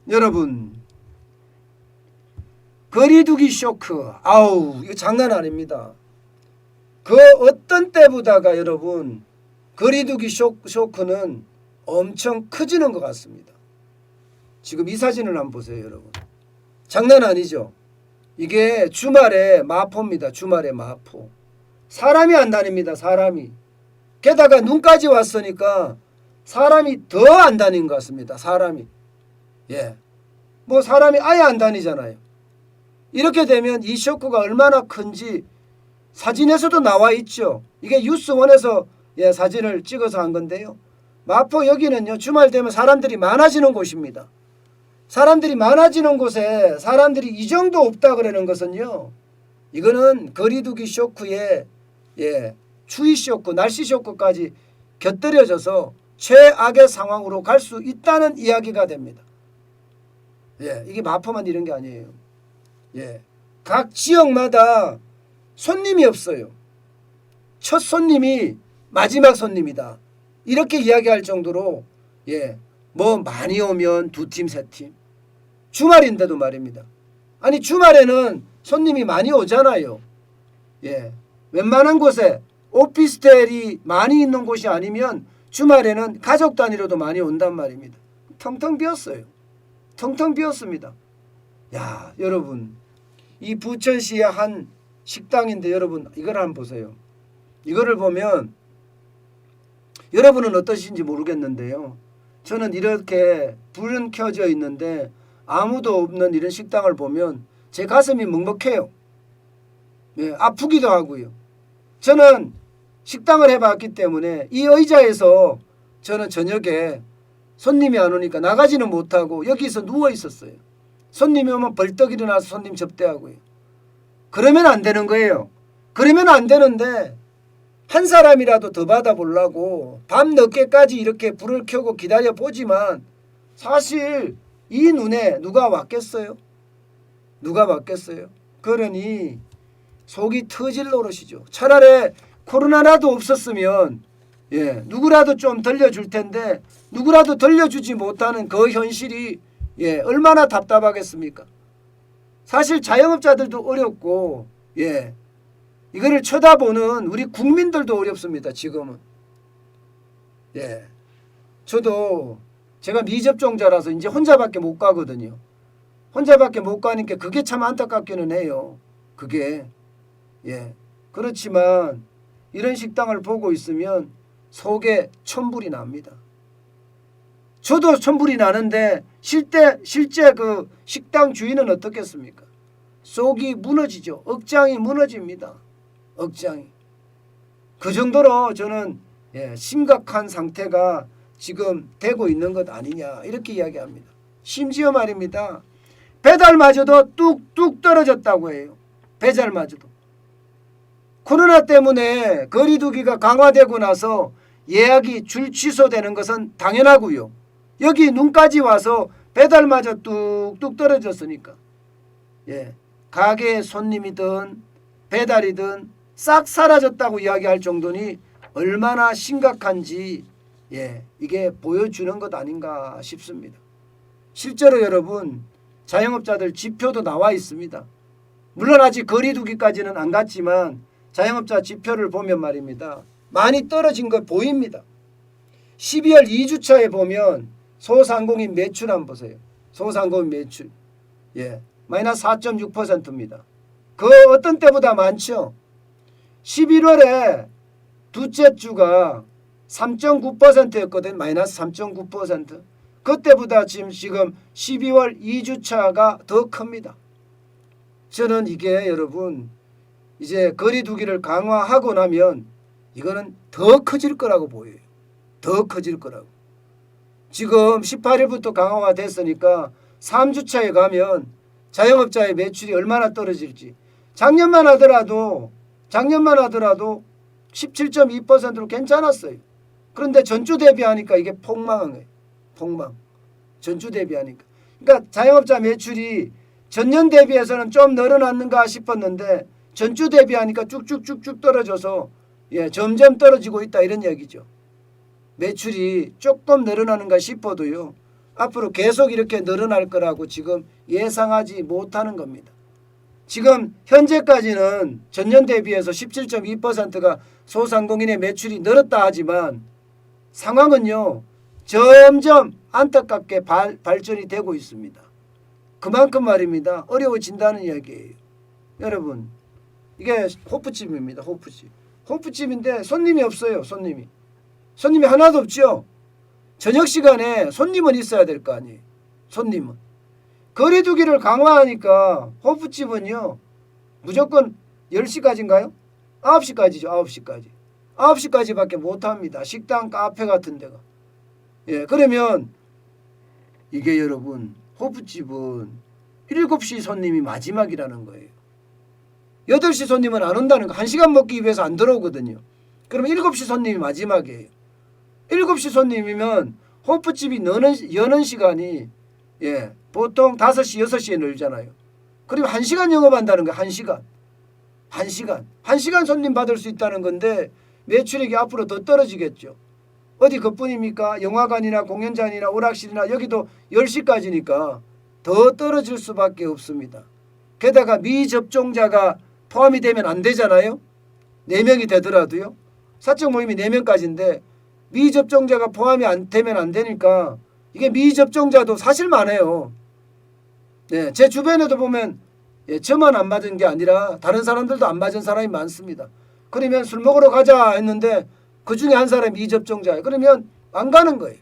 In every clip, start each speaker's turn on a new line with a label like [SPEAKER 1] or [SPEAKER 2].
[SPEAKER 1] 여러분, 거리두기 쇼크, 아우 이거 장난 아닙니다. 그 어떤 때보다가 여러분 거리두기 쇼크는 엄청 커지는 것 같습니다. 지금 이 사진을 한번 보세요 여러분. 장난 아니죠. 이게 주말에 마포입니다. 주말에 마포. 사람이 안 다닙니다. 사람이. 게다가 눈까지 왔으니까 사람이 더 안 다닌 것 같습니다. 사람이. 예. 뭐 사람이 아예 안 다니잖아요. 이렇게 되면 이 쇼크가 얼마나 큰지 사진에서도 나와 있죠. 이게 뉴스원에서 사진을 찍어서 한 건데요. 마포 여기는요 주말 되면 사람들이 많아지는 곳입니다. 사람들이 많아지는 곳에 사람들이 이 정도 없다 그러는 것은요, 이거는 거리두기 쇼크에 추위 쇼크, 날씨 쇼크까지 곁들여져서 최악의 상황으로 갈 수 있다는 이야기가 됩니다. 이게 마포만 이런 게 아니에요. 각 지역마다 손님이 없어요. 첫 손님이 마지막 손님이다. 이렇게 이야기할 정도로 뭐 많이 오면 두 팀, 세 팀. 주말인데도 말입니다. 아니 주말에는 손님이 많이 오잖아요. 웬만한 곳에 오피스텔이 많이 있는 곳이 아니면 주말에는 가족 단위로도 많이 온단 말입니다. 텅텅 비었어요. 텅텅 비었습니다. 야, 여러분, 이 부천시의 한 식당인데 여러분 이걸 한번 보세요. 이거를 보면 여러분은 어떠신지 모르겠는데요. 저는 이렇게 불은 켜져 있는데 아무도 없는 이런 식당을 보면 제 가슴이 먹먹해요. 아프기도 하고요. 저는 식당을 해봤기 때문에 이 의자에서 저는 저녁에 손님이 안 오니까 나가지는 못하고 여기서 누워 있었어요. 손님이 오면 벌떡 일어나서 손님 접대하고요. 그러면 안 되는 거예요. 그러면 안 되는데 한 사람이라도 더 받아보려고 밤 늦게까지 이렇게 불을 켜고 기다려 보지만 사실 이 눈에 누가 왔겠어요? 누가 왔겠어요? 그러니 속이 터질 노릇이죠. 차라리 코로나라도 없었으면 누구라도 좀 들려줄 텐데 누구라도 들려주지 못하는 그 현실이 얼마나 답답하겠습니까? 사실 자영업자들도 어렵고 이거를 쳐다보는 우리 국민들도 어렵습니다. 지금은. 저도 제가 미접종자라서 이제 혼자밖에 못 가거든요. 혼자밖에 못 가니까 그게 참 안타깝기는 해요. 그게. 그렇지만 이런 식당을 보고 있으면 속에 천불이 납니다. 저도 천불이 나는데 실제 그 식당 주인은 어떻겠습니까? 속이 무너지죠. 억장이 무너집니다. 억장이. 그 정도로 저는 심각한 상태가 지금 되고 있는 것 아니냐 이렇게 이야기합니다. 심지어 말입니다. 배달마저도 뚝뚝 떨어졌다고 해요. 배달마저도. 코로나 때문에 거리두기가 강화되고 나서 예약이 줄 취소되는 것은 당연하고요. 여기 눈까지 와서 배달마저 뚝뚝 떨어졌으니까 가게 손님이든 배달이든 싹 사라졌다고 이야기할 정도니 얼마나 심각한지 이게 보여주는 것 아닌가 싶습니다. 실제로 여러분 자영업자들 지표도 나와 있습니다. 물론 아직 거리두기까지는 안 갔지만 자영업자 지표를 보면 말입니다. 많이 떨어진 거 보입니다. 12월 2주차에 보면 소상공인 매출 한번 보세요. 소상공인 매출. 마이너스 4.6%입니다. 그 어떤 때보다 많죠. 11월에 둘째 주가 3.9%였거든. 마이너스 3.9%. 그때보다 지금 12월 2주차가 더 큽니다. 저는 이게 여러분 이제 거리두기를 강화하고 나면 이거는 더 커질 거라고 보여요. 더 커질 거라고. 지금 18일부터 강화가 됐으니까 3주차에 가면 자영업자의 매출이 얼마나 떨어질지. 작년만 하더라도 17.2%로 괜찮았어요. 그런데 전주 대비하니까 이게 폭망한 거예요. 폭망. 전주 대비하니까. 그러니까 자영업자 매출이 전년 대비해서는 좀 늘어났는가 싶었는데 전주 대비하니까 쭉쭉쭉쭉 떨어져서 점점 떨어지고 있다 이런 얘기죠. 매출이 조금 늘어나는가 싶어도요. 앞으로 계속 이렇게 늘어날 거라고 지금 예상하지 못하는 겁니다. 지금 현재까지는 전년 대비해서 17.2%가 소상공인의 매출이 늘었다 하지만 상황은요 점점 안타깝게 발전이 되고 있습니다. 그만큼 말입니다. 어려워진다는 이야기예요. 여러분 이게 호프집입니다. 호프집인데 손님이 없어요. 손님이 하나도 없죠. 저녁 시간에 손님은 있어야 될 거 아니에요. 손님은. 거리두기를 강화하니까 호프집은요 무조건 10시까지인가요? 9시까지죠. 9시까지밖에 못합니다. 식당, 카페 같은 데가. 예, 그러면 이게 여러분 호프집은 7시 손님이 마지막이라는 거예요. 8시 손님은 안 온다는 거. 1시간 먹기 위해서 안 들어오거든요. 그러면 7시 손님이 마지막이에요. 7시 손님이면 호프집이 여는 시간이 예, 보통 5시, 6시에 늘잖아요. 그리고 1시간 영업한다는 거예요. 1시간 손님 받을 수 있다는 건데 매출액이 앞으로 더 떨어지겠죠. 어디 그뿐입니까? 영화관이나 공연장이나 오락실이나 여기도 10시까지니까 더 떨어질 수밖에 없습니다. 게다가 미접종자가 포함이 되면 안 되잖아요. 4명이 되더라도요. 사적 모임이 4명까지인데 미접종자가 포함이 되면 안 되니까 이게 미접종자도 사실 많아요. 네, 제 주변에도 보면 예, 저만 안 맞은 게 아니라 다른 사람들도 안 맞은 사람이 많습니다. 그러면 술 먹으러 가자 했는데 그중에 한 사람이 미접종자예요. 그러면 안 가는 거예요.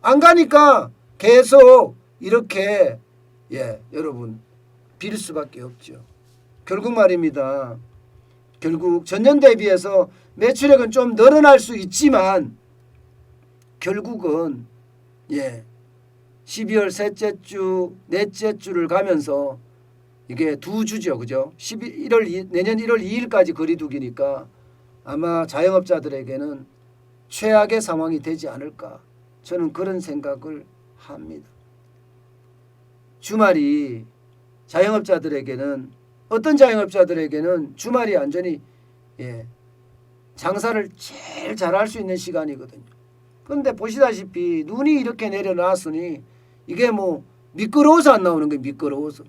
[SPEAKER 1] 안 가니까 계속 이렇게 예, 여러분 빌 수밖에 없죠. 결국 말입니다. 결국 전년 대비해서 매출액은 좀 늘어날 수 있지만 결국은 예, 12월 셋째 주, 넷째 주를 가면서 이게 2주죠. 그죠? 내년 1월 2일까지 거리두기니까 아마 자영업자들에게는 최악의 상황이 되지 않을까. 저는 그런 생각을 합니다. 주말이 자영업자들에게는 어떤 자영업자들에게는 주말이 완전히 예, 장사를 제일 잘할 수 있는 시간이거든요. 그런데 보시다시피 눈이 이렇게 내려놨으니 이게 뭐 미끄러워서 안 나오는 거예요. 미끄러워서.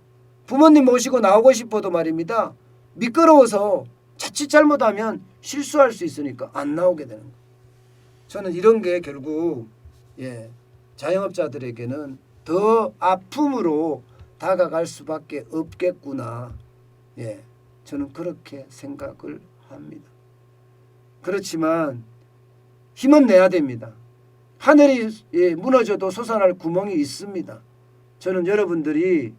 [SPEAKER 1] 부모님 모시고 나오고 싶어도 말입니다. 미끄러워서 자칫 잘못하면 실수할 수 있으니까 안 나오게 되는 거예요. 저는 이런 게 결국 예, 자영업자들에게는 더 아픔으로 다가갈 수밖에 없겠구나. 예, 저는 그렇게 생각을 합니다. 그렇지만 힘은 내야 됩니다. 하늘이 예, 무너져도 솟아날 구멍이 있습니다. 저는 여러분들이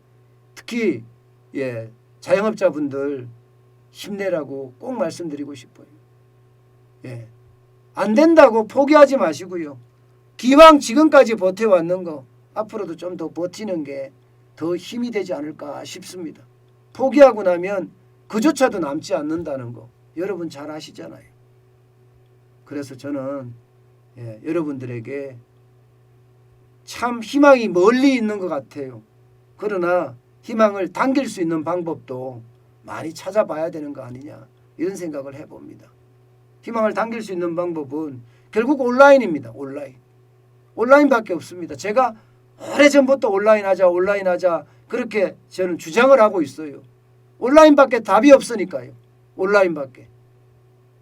[SPEAKER 1] 특히 예, 자영업자분들 힘내라고 꼭 말씀드리고 싶어요. 예, 안 된다고 포기하지 마시고요. 기왕 지금까지 버텨왔는 거 앞으로도 좀 더 버티는 게 더 힘이 되지 않을까 싶습니다. 포기하고 나면 그조차도 남지 않는다는 거 여러분 잘 아시잖아요. 그래서 저는 예, 여러분들에게 참 희망이 멀리 있는 것 같아요. 그러나 희망을 당길 수 있는 방법도 많이 찾아봐야 되는 거 아니냐 이런 생각을 해봅니다. 희망을 당길 수 있는 방법은 결국 온라인입니다. 온라인밖에 없습니다. 제가 오래전부터 온라인 하자 그렇게 저는 주장을 하고 있어요. 온라인밖에 답이 없으니까요. 온라인밖에.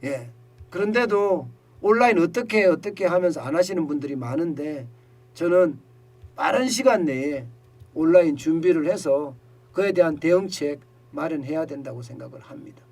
[SPEAKER 1] 예. 그런데도 온라인 어떻게 하면서 안 하시는 분들이 많은데 저는 빠른 시간 내에 온라인 준비를 해서 그에 대한 대응책 마련해야 된다고 생각을 합니다.